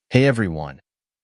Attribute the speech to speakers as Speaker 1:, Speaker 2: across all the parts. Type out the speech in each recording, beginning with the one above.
Speaker 1: Hey everyone,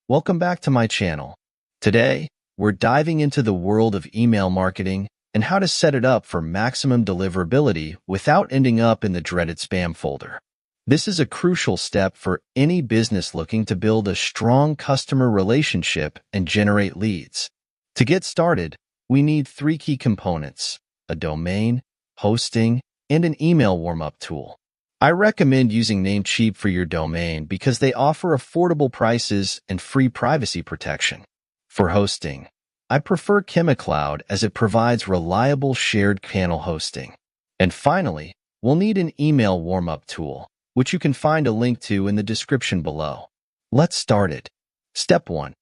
Speaker 1: welcome back to my channel. Today, we're diving into the world of email marketing and how to set it up for maximum deliverability without ending up in the dreaded spam folder. This is a crucial step for any business looking to build a strong customer relationship and generate leads. To get started, we need three key components: a domain, hosting, and an email warm-up tool. I recommend using Namecheap for your domain because they offer affordable prices and free privacy protection. For hosting, I prefer ChemiCloud as it provides reliable shared panel hosting. And finally, we'll need an email warm-up tool, which you can find a link to in the description below. Let's start it. Step 1.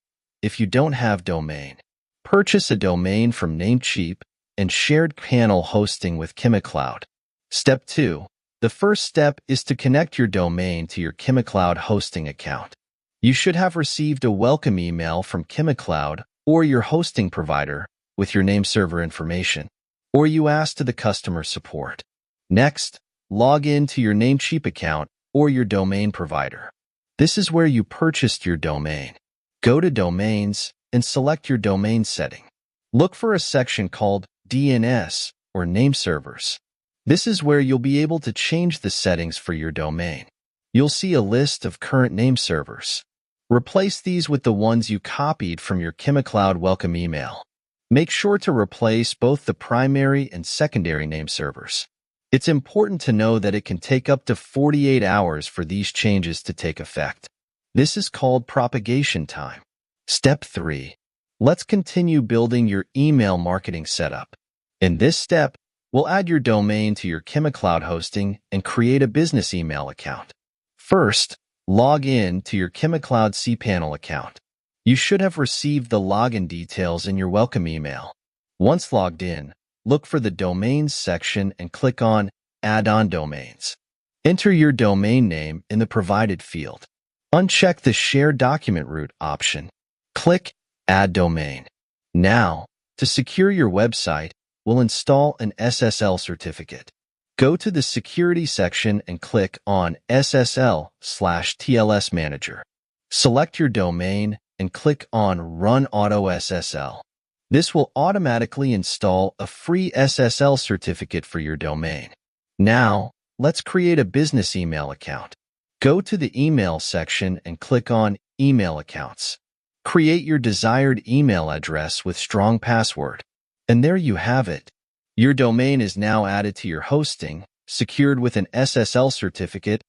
Speaker 1: If you don't have domain, purchase a domain from Namecheap and shared panel hosting with ChemiCloud. Step 2. The first step is to connect your domain to your ChemiCloud hosting account. You should have received a welcome email from ChemiCloud or your hosting provider with your name server information, or you ask to the customer support. Next, log in to your Namecheap account or your domain provider. This is where you purchased your domain. Go to Domains and select your domain setting. Look for a section called DNS or Name Servers. This is where you'll be able to change the settings for your domain. You'll see a list of current name servers. Replace these with the ones you copied from your ChemiCloud welcome email. Make sure to replace both the primary and secondary name servers. It's important to know that it can take up to 48 hours for these changes to take effect. This is called propagation time. Step 3. Let's continue building your email marketing setup. In this step, we'll add your domain to your ChemiCloud hosting and create a business email account. First, log in to your ChemiCloud cPanel account. You should have received the login details in your welcome email. Once logged in, look for the Domains section and click on Add on Domains. Enter your domain name in the provided field. Uncheck the Share Document Route option. Click Add Domain. Now, to secure your website, we'll install an SSL certificate. Go to the Security section and click on SSL/TLS Manager. Select your domain and click on Run Auto SSL. This will automatically install a free SSL certificate for your domain. Now, let's create a business email account. Go to the Email section and click on Email Accounts. Create your desired email address with strong password. And there you have it. Your domain is now added to your hosting, secured with an SSL certificate,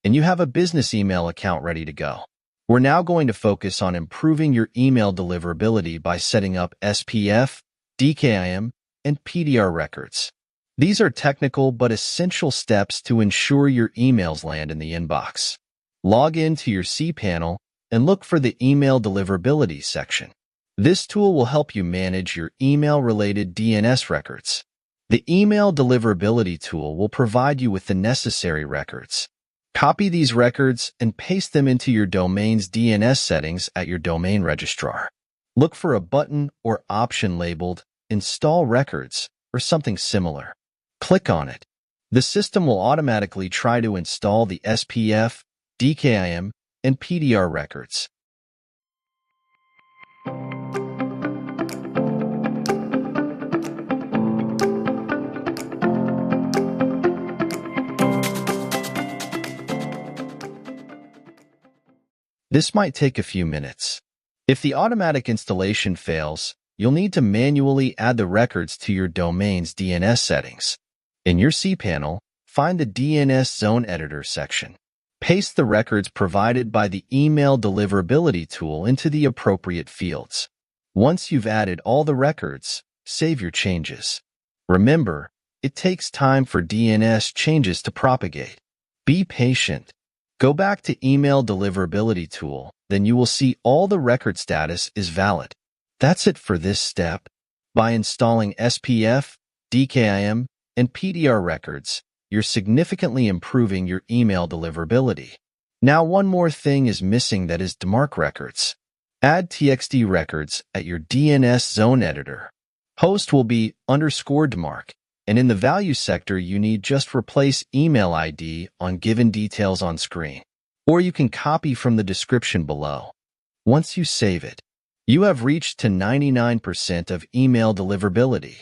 Speaker 1: and you have a business email account ready to go. We're now going to focus on improving your email deliverability by setting up SPF, DKIM, and PDR records. These are technical but essential steps to ensure your emails land in the inbox. Log into your cPanel and look for the Email Deliverability section. This tool will help you manage your email-related DNS records. The Email Deliverability tool will provide you with the necessary records. Copy these records and paste them into your domain's DNS settings at your domain registrar. Look for a button or option labeled Install Records or something similar. Click on it. The system will automatically try to install the SPF, DKIM, and PDR records. This might take a few minutes. If the automatic installation fails, you'll need to manually add the records to your domain's DNS settings. In your cPanel, find the DNS Zone Editor section. Paste the records provided by the Email Deliverability tool into the appropriate fields. Once you've added all the records, save your changes. Remember, it takes time for DNS changes to propagate. Be patient. Go back to Email Deliverability tool, then you will see all the record status is valid. That's it for this step. By installing SPF, DKIM, and PDR records, you're significantly improving your email deliverability. Now, one more thing is missing, that is DMARC records. Add TXT records at your DNS zone editor. Host will be _DMARC, and in the value sector, you need just replace email ID on given details on screen. or you can copy from the description below. Once you save it, you have reached to 99% of email deliverability.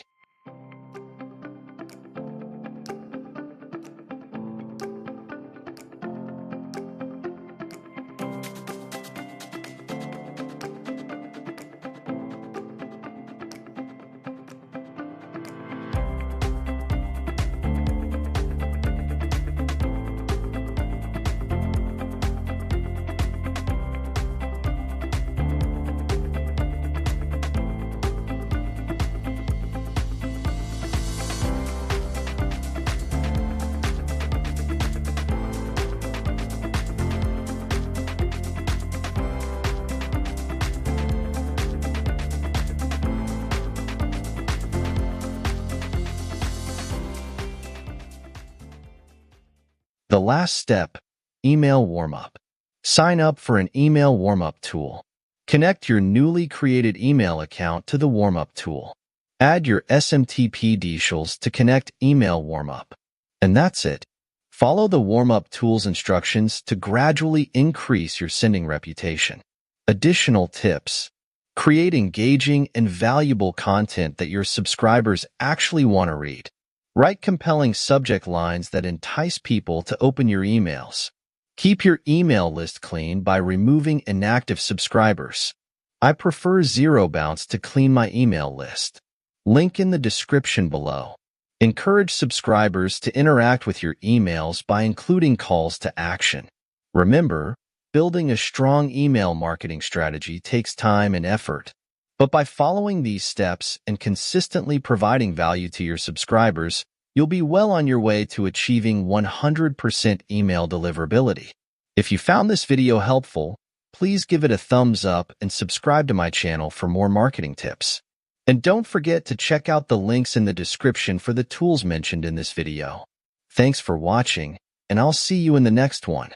Speaker 1: The last step, email warm-up. Sign up for an email warm-up tool. Connect your newly created email account to the warm-up tool. Add your SMTP details to connect email warm-up. And that's it. Follow the warm-up tool's instructions to gradually increase your sending reputation. Additional tips. Create engaging and valuable content that your subscribers actually want to read. Write compelling subject lines that entice people to open your emails. Keep your email list clean by removing inactive subscribers. I prefer zero bounce to clean my email list. Link in the description below. Encourage subscribers to interact with your emails by including calls to action. Remember, building a strong email marketing strategy takes time and effort. But by following these steps and consistently providing value to your subscribers, you'll be well on your way to achieving 100% email deliverability. If you found this video helpful, please give it a thumbs up and subscribe to my channel for more marketing tips. And don't forget to check out the links in the description for the tools mentioned in this video. Thanks for watching, and I'll see you in the next one.